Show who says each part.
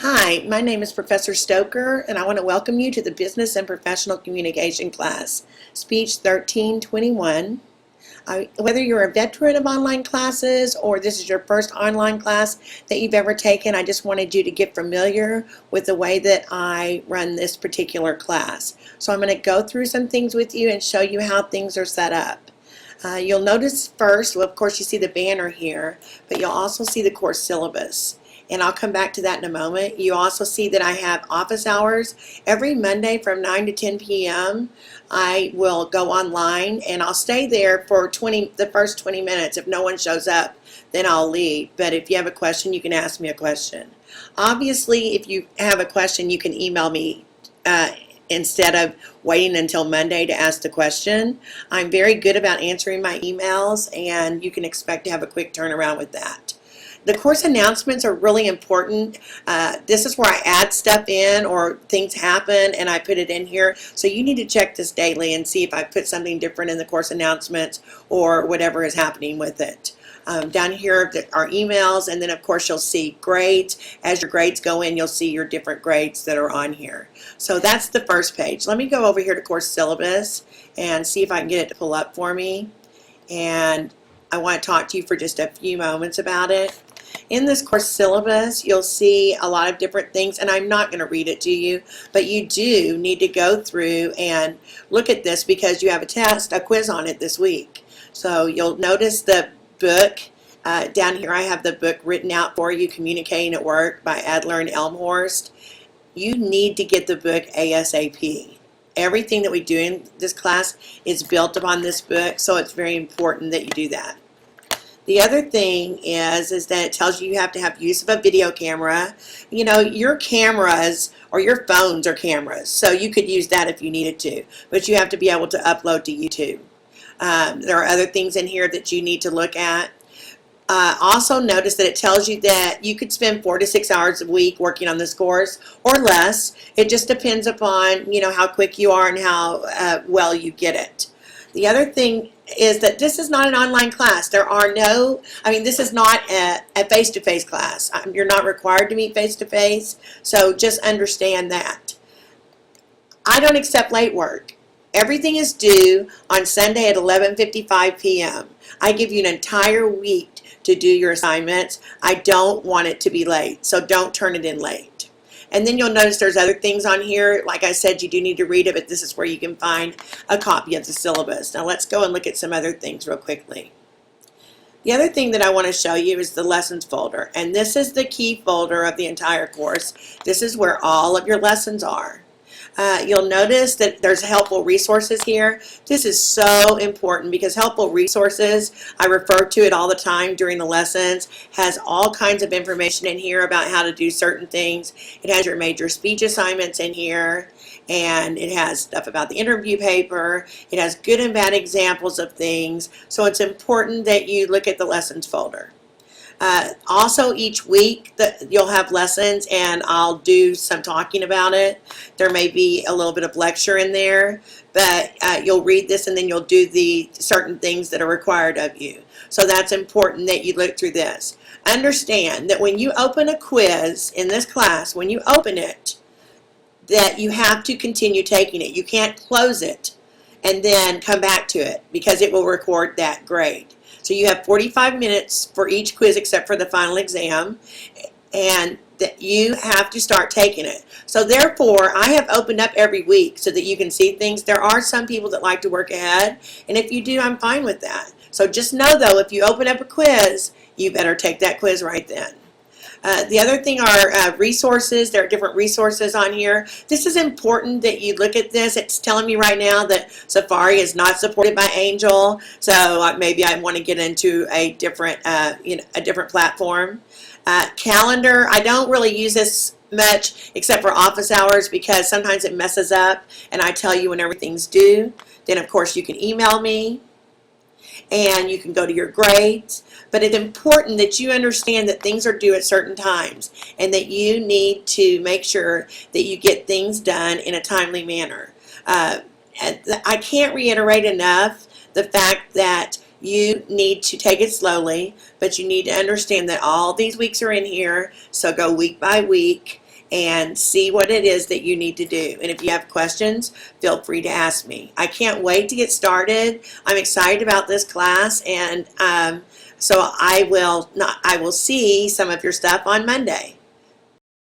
Speaker 1: Hi, my name is Professor Stoker, and I want to welcome you to the Business and Professional Communication class, Speech 1321. Whether you're a veteran of online classes or this is your first online class that you've ever taken, I just wanted you to get familiar with the way that I run this particular class. So I'm going to go through some things with you and show you how things are set up. You'll notice first, well, of course you see the banner here, but you'll also see the course syllabus. And I'll come back to that in a moment. You also see that I have office hours every Monday from 9 to 10 p.m. I will go online and I'll stay there for the first 20 minutes. If no one shows up, then I'll leave. But if you have a question, you can ask me a question. Obviously, if you have a question, you can email me instead of waiting until Monday to ask the question. I'm very good about answering my emails, and you can expect to have a quick turnaround with that. The course announcements are really important. This is where I add stuff in or things happen and I put it in here. So you need to check this daily and see if I put something different in the course announcements or whatever is happening with it. Down here are emails, and then of course you'll see grades. As your grades go in, you'll see your different grades that are on here. So that's the first page. Let me go over here to course syllabus and see if I can get it to pull up for me. And I want to talk to you for just a few moments about it. In this course syllabus, you'll see a lot of different things, and I'm not going to read it to you, but you do need to go through and look at this because you have a quiz on it this week. So you'll notice the book. Down here I have the book written out for you, Communicating at Work by Adler and Elmhorst. You need to get the book ASAP. Everything that we do in this class is built upon this book, so it's very important that you do that. The other thing is that it tells you have to have use of a video camera. You know, your cameras or your phones are cameras, so you could use that if you needed to, but you have to be able to upload to YouTube. There are other things in here that you need to look at. Also notice that it tells you that you could spend 4 to 6 hours a week working on this course or less. It just depends upon, you know, how quick you are and how well you get it. The other thing is that this is not an online class. There are no, this is not a face-to-face class. You're not required to meet face-to-face, so just understand that. I don't accept late work. Everything is due on Sunday at 11:55 p.m. I give you an entire week to do your assignments. I don't want it to be late, so don't turn it in late. And then you'll notice there's other things on here. Like I said, you do need to read it, but this is where you can find a copy of the syllabus. Now let's go and look at some other things real quickly. The other thing that I want to show you is the lessons folder. And this is the key folder of the entire course. This is where all of your lessons are. You'll notice that there's helpful resources here. This is so important because helpful resources, I refer to it all the time during the lessons, has all kinds of information in here about how to do certain things. It has your major speech assignments in here, and it has stuff about the interview paper. It has good and bad examples of things, so it's important that you look at the lessons folder. Also, each week you'll have lessons, and I'll do some talking about it. There may be a little bit of lecture in there, but you'll read this and then you'll do the certain things that are required of you. So that's important that you look through this. Understand that when you open a quiz in this class, when you open it, that you have to continue taking it. You can't close it and then come back to it because it will record that grade. So you have 45 minutes for each quiz except for the final exam, and that you have to start taking it. So therefore, I have opened up every week so that you can see things. There are some people that like to work ahead, and if you do, I'm fine with that. So just know, though, if you open up a quiz, you better take that quiz right then. The other thing are resources. There are different resources on here. This is important that you look at this. It's telling me right now that Safari is not supported by Angel, so maybe I want to get into a different, a different platform. Calendar, I don't really use this much except for office hours because sometimes it messes up and I tell you when everything's due. Then of course you can email me and you can go to your grades. But it's important that you understand that things are due at certain times and that you need to make sure that you get things done in a timely manner. I can't reiterate enough the fact that you need to take it slowly, but you need to understand that all these weeks are in here, so go week by week. and see what it is that you need to do. And if you have questions, feel free to ask me. I can't wait to get started. I'm excited about this class, and so I will see some of your stuff on Monday.